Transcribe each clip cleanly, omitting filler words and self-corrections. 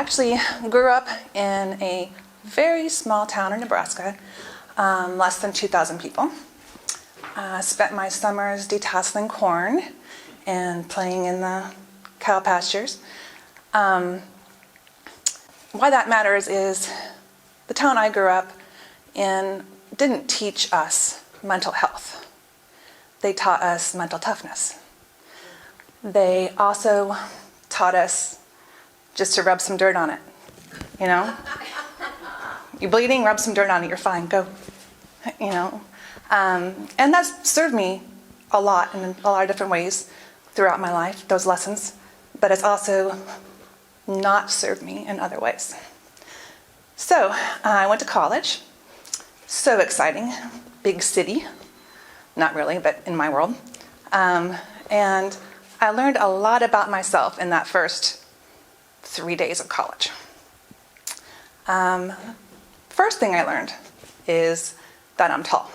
actually grew up in a very small town in Nebraska, less than 2,000 people. Spent my summers detasseling corn and playing in the cow pastures. Why that matters is the town I grew up in didn't teach us mental health. They taught us mental toughness. They also taught us just to rub some dirt on it, you know? You're bleeding, rub some dirt on it, you're fine, go, you know? And that's served me a lot in a lot of different ways throughout my life, those lessons, but it's also not served me in other ways. So I went to college, so exciting, big city, not really, but in my world. And I learned a lot about myself in that first 3 days of college. First thing I learned is that I'm tall.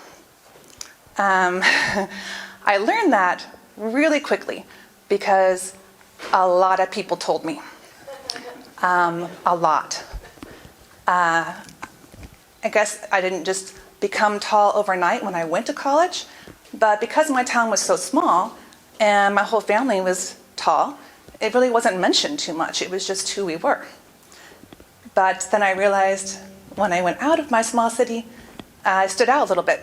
I learned that really quickly because a lot of people told me. A lot. I guess I didn't just become tall overnight when I went to college, but because my town was so small and my whole family was tall, it really wasn't mentioned too much. It was just who we were. But then I realized when I went out of my small city, I stood out a little bit.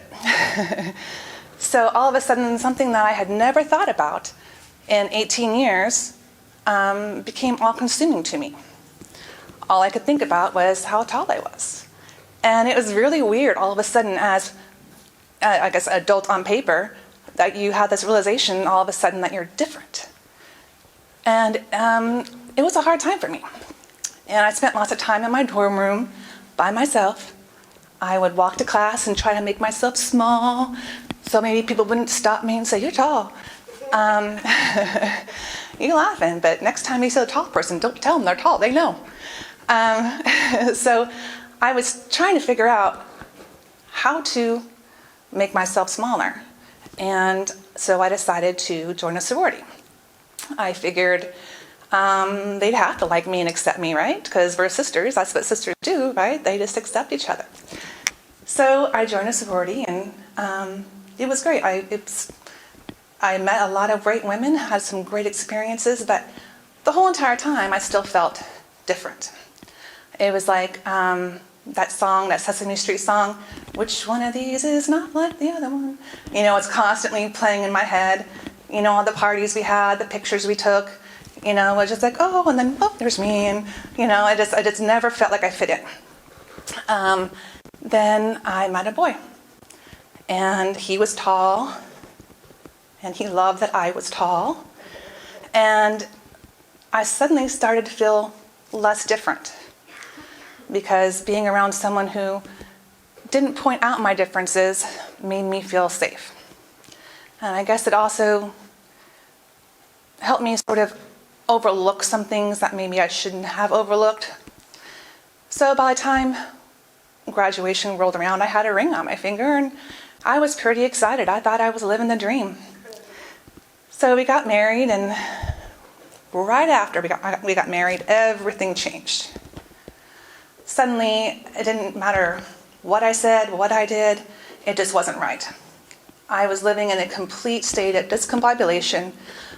So all of a sudden, something that I had never thought about in 18 years became all-consuming to me. All I could think about was how tall I was. And it was really weird all of a sudden as, I guess, an adult on paper, that you have this realization all of a sudden that you're different. And it was a hard time for me. And I spent lots of time in my dorm room by myself. I would walk to class and try to make myself small, so maybe people wouldn't stop me and say, "You're tall." You're laughing, but next time you see a tall person, don't tell them they're tall, they know. So I was trying to figure out how to make myself smaller. And so I decided to join a sorority. I figured they'd have to like me and accept me, right? Because we're sisters, that's what sisters do, right? They just accept each other. So I joined a sorority, and it was great. I met a lot of great women, had some great experiences, but the whole entire time I still felt different. It was like that song, that Sesame Street song, "Which one of these is not like the other one?" You know, it's constantly playing in my head. You know, all the parties we had, the pictures we took, you know, it was just like, oh, and then, oh, there's me, and, you know, I just never felt like I fit in. Then I met a boy, and he was tall, and he loved that I was tall, and I suddenly started to feel less different, because being around someone who didn't point out my differences made me feel safe. And I guess it also helped me sort of overlook some things that maybe I shouldn't have overlooked. So by the time graduation rolled around, I had a ring on my finger, and I was pretty excited. I thought I was living the dream. So we got married, and right after we got married, everything changed. Suddenly, it didn't matter what I said, what I did, it just wasn't right. I was living in a complete state of discombobulation.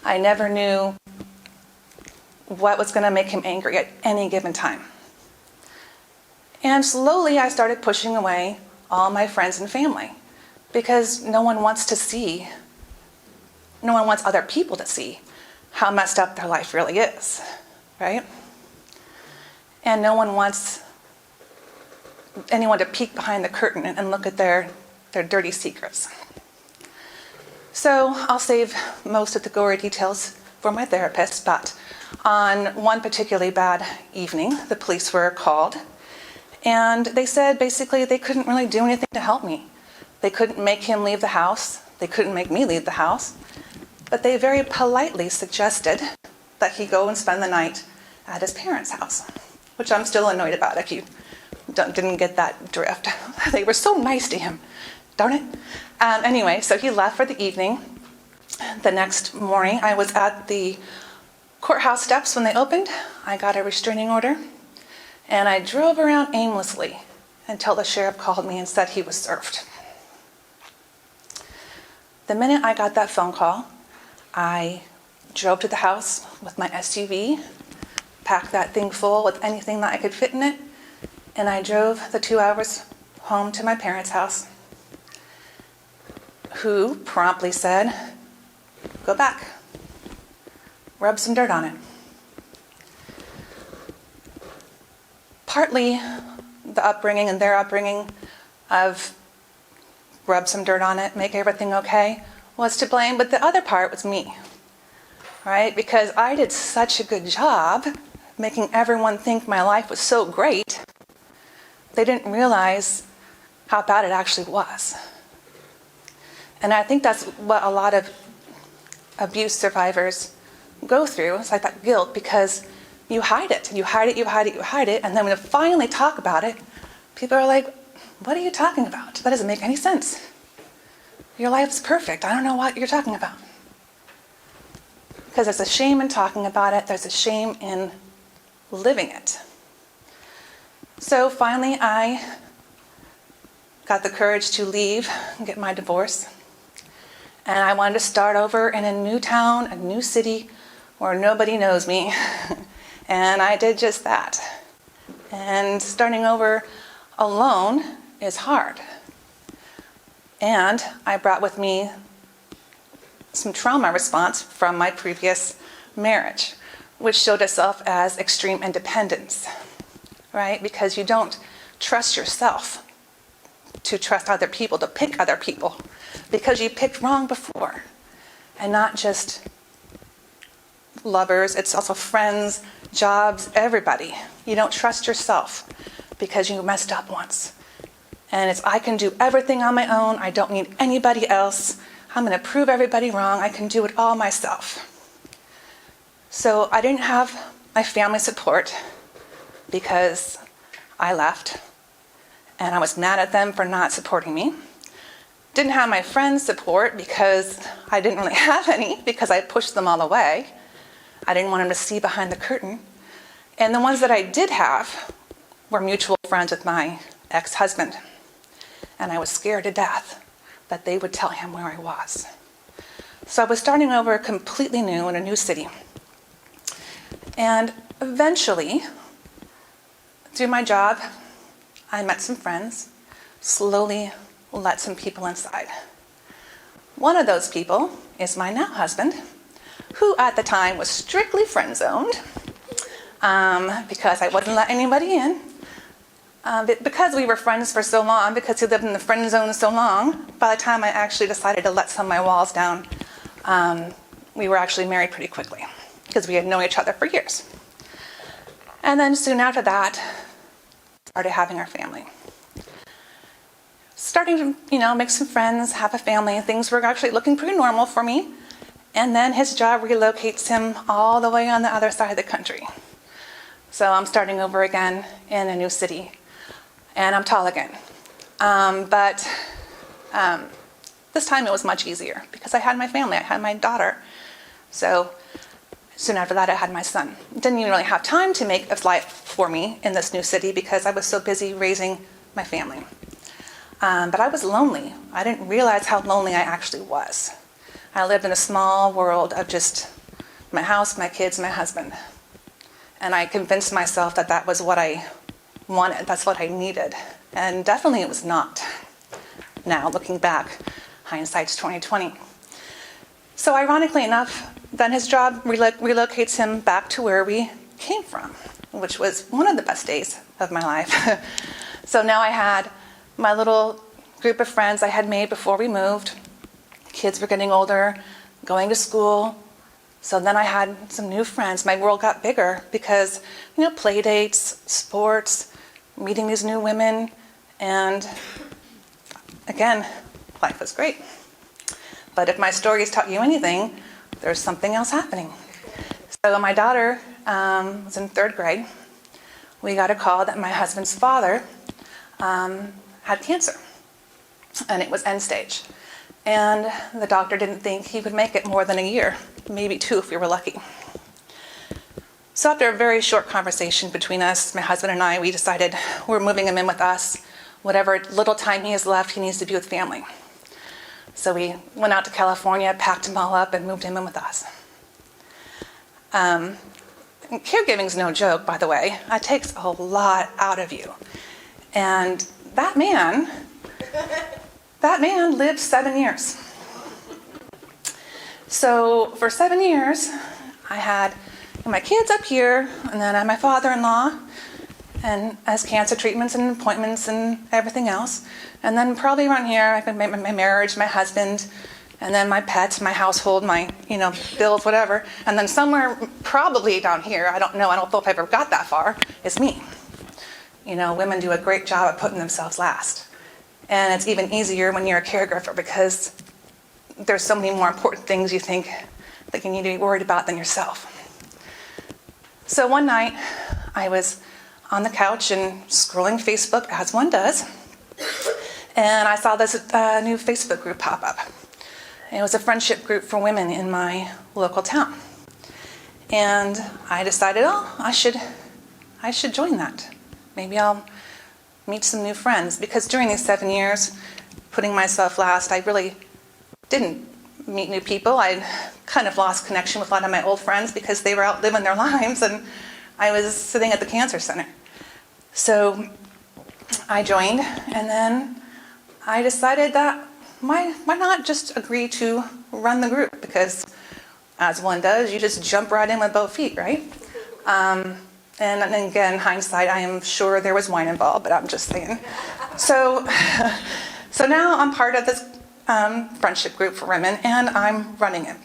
I never knew what was going to make him angry at any given time. And slowly I started pushing away all my friends and family, because no one wants other people to see how messed up their life really is, right? And no one wants anyone to peek behind the curtain and look at their dirty secrets. So I'll save most of the gory details for my therapist, but on one particularly bad evening, the police were called, and they said basically they couldn't really do anything to help me. They couldn't make him leave the house, they couldn't make me leave the house, but they very politely suggested that he go and spend the night at his parents' house, which I'm still annoyed about if you didn't get that drift. They were so nice to him. Darn it. Anyway, so he left for the evening. The next morning, I was at the courthouse steps when they opened. I got a restraining order. And I drove around aimlessly until the sheriff called me and said he was served. The minute I got that phone call, I drove to the house with my SUV, packed that thing full with anything that I could fit in it, and I drove the 2 hours home to my parents' house, who promptly said, "Go back, rub some dirt on it." Partly the upbringing and their upbringing of rub some dirt on it, make everything okay, was to blame, but the other part was me, right? Because I did such a good job making everyone think my life was so great, they didn't realize how bad it actually was. And I think that's what a lot of abuse survivors go through. It's like that guilt, because you hide it, you hide it, you hide it, you hide it, and then when you finally talk about it, people are like, "What are you talking about? That doesn't make any sense. Your life's perfect. I don't know what you're talking about." Because there's a shame in talking about it, there's a shame in living it. So finally I got the courage to leave and get my divorce. And I wanted to start over in a new town, a new city, where nobody knows me. And I did just that. And starting over alone is hard. And I brought with me some trauma response from my previous marriage, which showed itself as extreme independence, right? Because you don't trust yourself to trust other people, to pick other people, because you picked wrong before. And not just lovers, it's also friends, jobs, everybody. You don't trust yourself because you messed up once. And it's, I can do everything on my own. I don't need anybody else. I'm going to prove everybody wrong. I can do it all myself. So I didn't have my family support because I left. And I was mad at them for not supporting me. Didn't have my friends' support because I didn't really have any, because I pushed them all away. I didn't want them to see behind the curtain. And the ones that I did have were mutual friends with my ex-husband. And I was scared to death that they would tell him where I was. So I was starting over completely new in a new city. And eventually, through my job, I met some friends, slowly let some people inside. One of those people is my now husband, who at the time was strictly friend-zoned, because I wouldn't let anybody in. But because we were friends for so long, because he lived in the friend zone so long, by the time I actually decided to let some of my walls down, we were actually married pretty quickly, because we had known each other for years. And then soon after that, started having our family. Starting to, make some friends, have a family. Things were actually looking pretty normal for me. And then his job relocates him all the way on the other side of the country. So I'm starting over again in a new city. And I'm tall again. But this time it was much easier because I had my family. I had my daughter. So soon after that, I had my son. Didn't even really have time to make a life for me in this new city because I was so busy raising my family. But I was lonely. I didn't realize how lonely I actually was. I lived in a small world of just my house, my kids, my husband. And I convinced myself that that was what I wanted, that's what I needed. And definitely it was not. Now, looking back, hindsight's 20/20. So ironically enough, then his job relocates him back to where we came from, which was one of the best days of my life. So now I had my little group of friends I had made before we moved. Kids were getting older, going to school. So then I had some new friends. My world got bigger because, play dates, sports, meeting these new women. And again, life was great. But if my stories taught you anything, there's something else happening. So my daughter was in 3rd grade. We got a call that my husband's father had cancer. And it was end stage. And the doctor didn't think he would make it more than a year, maybe 2 if we were lucky. So after a very short conversation between us, my husband and I, we decided we're moving him in with us. Whatever little time he has left, he needs to be with family. So we went out to California, packed him all up, and moved him in with us. And caregiving's no joke, by the way. It takes a lot out of you. And that man lived 7 years. So for 7 years, I had my kids up here, and then I had my father-in-law, and as cancer treatments and appointments and everything else. And then probably around here, I could make my marriage, my husband, and then my pets, my household, my bills, whatever. And then somewhere probably down here, I don't know if I ever got that far, is me. Women do a great job of putting themselves last. And it's even easier when you're a caregiver because there's so many more important things you think that you need to be worried about than yourself. So one night, I was on the couch and scrolling Facebook, as one does, and I saw this new Facebook group pop up. It was a friendship group for women in my local town. And I decided, I should join that. Maybe I'll meet some new friends, because during these 7 years, putting myself last, I really didn't meet new people. I kind of lost connection with a lot of my old friends because they were out living their lives and I was sitting at the cancer center. So I joined, and then I decided that why not just agree to run the group, because as one does, you just jump right in with both feet, right? And again, hindsight, I am sure there was wine involved, but I'm just saying. So now I'm part of this friendship group for women, and I'm running it.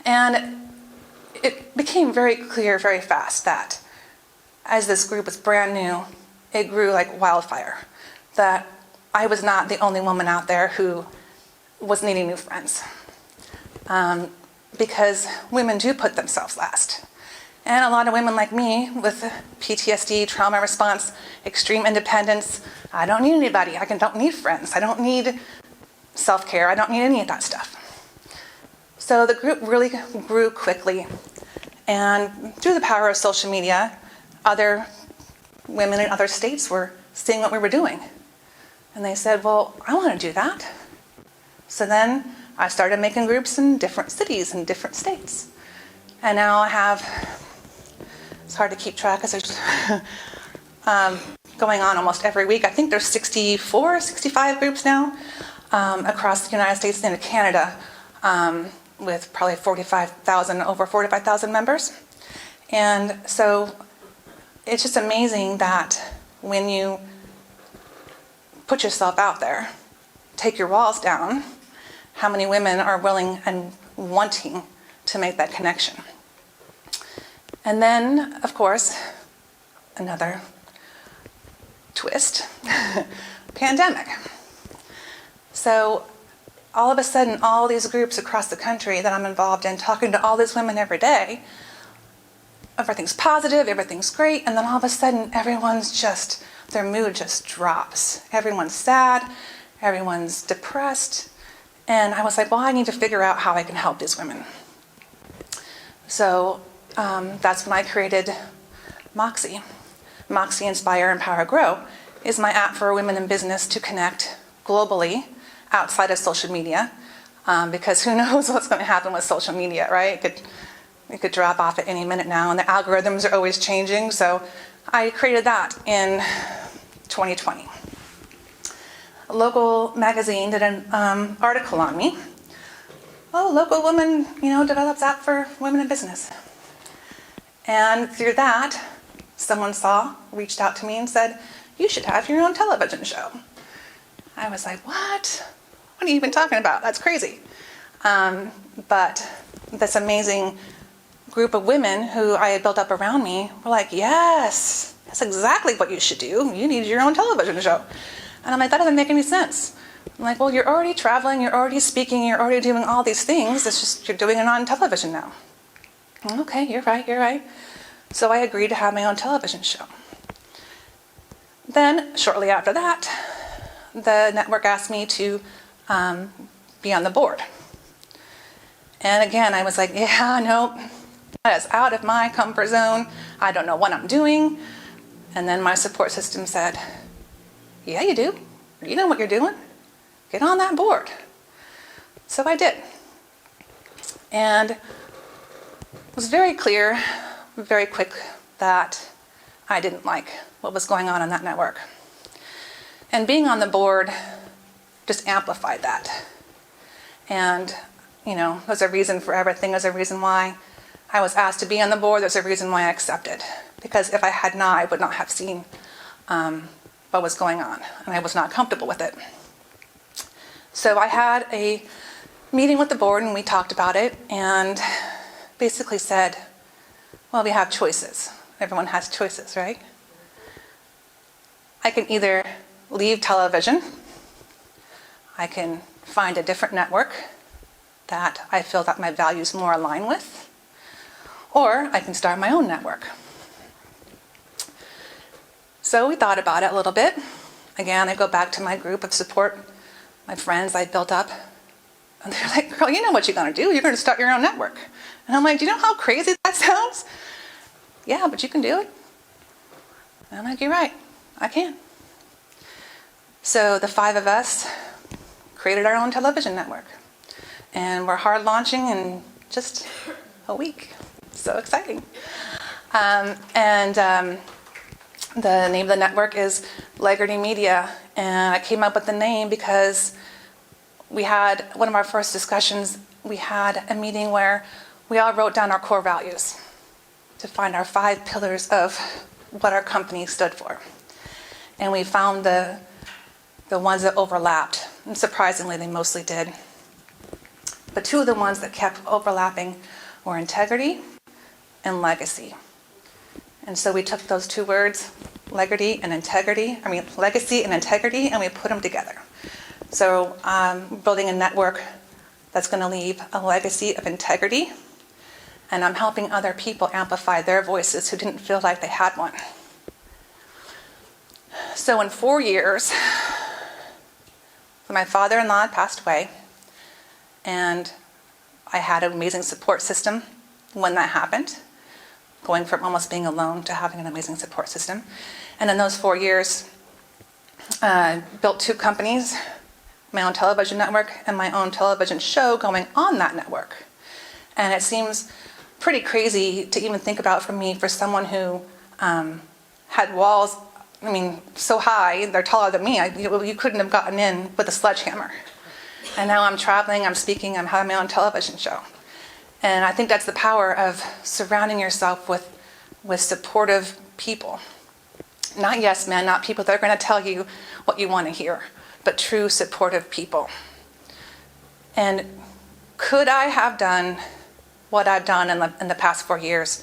And it became very clear very fast that as this group was brand new, it grew like wildfire. That I was not the only woman out there who was needing new friends. Because women do put themselves last. And a lot of women like me with PTSD, trauma response, extreme independence, I don't need anybody. I don't need friends. I don't need self-care. I don't need any of that stuff. So the group really grew quickly. And through the power of social media, other women in other states were seeing what we were doing. And they said, well, I want to do that. So then I started making groups in different cities and different states. And now I have, it's hard to keep track because there's going on almost every week. I think there's 64, 65 groups now across the United States and Canada, with probably over 45,000 members. And so it's just amazing that when you put yourself out there, take your walls down, how many women are willing and wanting to make that connection. And then, of course, another twist, pandemic. So all of a sudden, all these groups across the country that I'm involved in, talking to all these women every day, everything's positive, everything's great, and then all of a sudden, their mood just drops. Everyone's sad, everyone's depressed, and I was like, well, I need to figure out how I can help these women. So that's when I created Moxie. Moxie Inspire A, Grow is my app for women in business to connect globally outside of social media, because who knows what's going to happen with social media, right? It could drop off at any minute now, and the algorithms are always changing. So I created that in 2020. A local magazine did an article on me. Oh, local woman, develops app for women in business. And through that, someone reached out to me and said, you should have your own television show. I was like, what? What are you even talking about? That's crazy. But this amazing group of women who I had built up around me were like, yes, that's exactly what you should do. You need your own television show. And I'm like, that doesn't make any sense. I'm like, well, you're already traveling, you're already speaking, you're already doing all these things. It's just you're doing it on television now. Okay, you're right. So I agreed to have my own television show. Then, shortly after that, the network asked me to be on the board. And again, I was like, yeah, no, That is out of my comfort zone. I don't know what I'm doing. And then my support system said, yeah, you do. You know what you're doing. Get on that board. So I did. And it was very clear, very quick, that I didn't like what was going on in that network. And being on the board just amplified that. And, there's a reason for everything. There's a reason why I was asked to be on the board. There's a reason why I accepted. Because if I had not, I would not have seen what was going on. And I was not comfortable with it. So I had a meeting with the board and we talked about it and basically said, well, we have choices. Everyone has choices, right? I can either leave television, I can find a different network that I feel that my values more align with, or I can start my own network. So we thought about it a little bit. Again, I go back to my group of support, my friends I built up, and they're like, girl, you know what you're going to do. You're going to start your own network. And I'm like, do you know how crazy that sounds? Yeah, but you can do it. And I'm like, you're right. I can. So the 5 of us created our own television network. And we're hard launching in just a week. So exciting. The name of the network is Legerity Media. And I came up with the name because we had one of our first discussions, we had a meeting where we all wrote down our core values to find our 5 pillars of what our company stood for. And we found the ones that overlapped. And surprisingly, they mostly did. But 2 of the ones that kept overlapping were integrity and legacy. And so we took those 2 words, legacy and integrity, and we put them together. So building a network that's going to leave a legacy of integrity, and I'm helping other people amplify their voices who didn't feel like they had one. So in 4 years, my father-in-law had passed away, and I had an amazing support system when that happened, going from almost being alone to having an amazing support system. And in those 4 years, built 2 companies, my own television network and my own television show going on that network. And it seems pretty crazy to even think about for someone who had walls, so high, they're taller than me, you couldn't have gotten in with a sledgehammer. And now I'm traveling, I'm speaking, I'm having my own television show. And I think that's the power of surrounding yourself with supportive people. Not yes men, not people that are going to tell you what you want to hear, but true supportive people. And could I have done what I've done in the past 4 years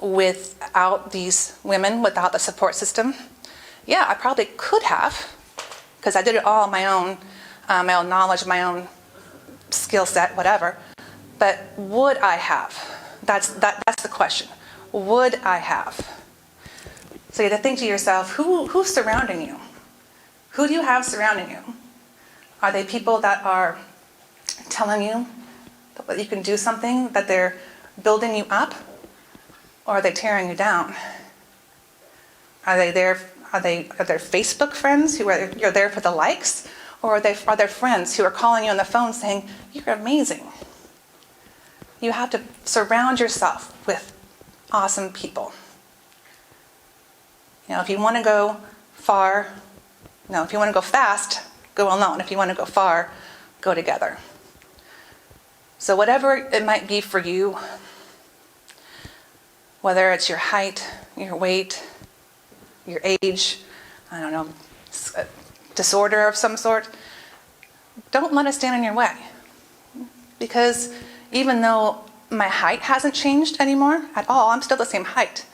without these women, without the support system? Yeah, I probably could have, because I did it all on my own knowledge, my own skill set, whatever. But would I have? That's the question. Would I have? So you have to think to yourself, who's surrounding you? Who do you have surrounding you? Are they people that are telling you that you can do something, that they're building you up? Or are they tearing you down? Are they Facebook friends who you're there for the likes? Or are they friends who are calling you on the phone saying, you're amazing? You have to surround yourself with awesome people. If you want to go far, if you want to go fast, go alone. If you want to go far, go together. So whatever it might be for you, whether it's your height, your weight, your age, a disorder of some sort, don't let it stand in your way. Because even though my height hasn't changed anymore at all, I'm still the same height,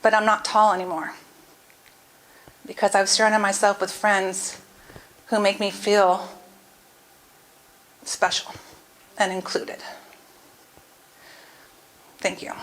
but I'm not tall anymore. Because I've surrounded myself with friends who make me feel special and included. Thank you.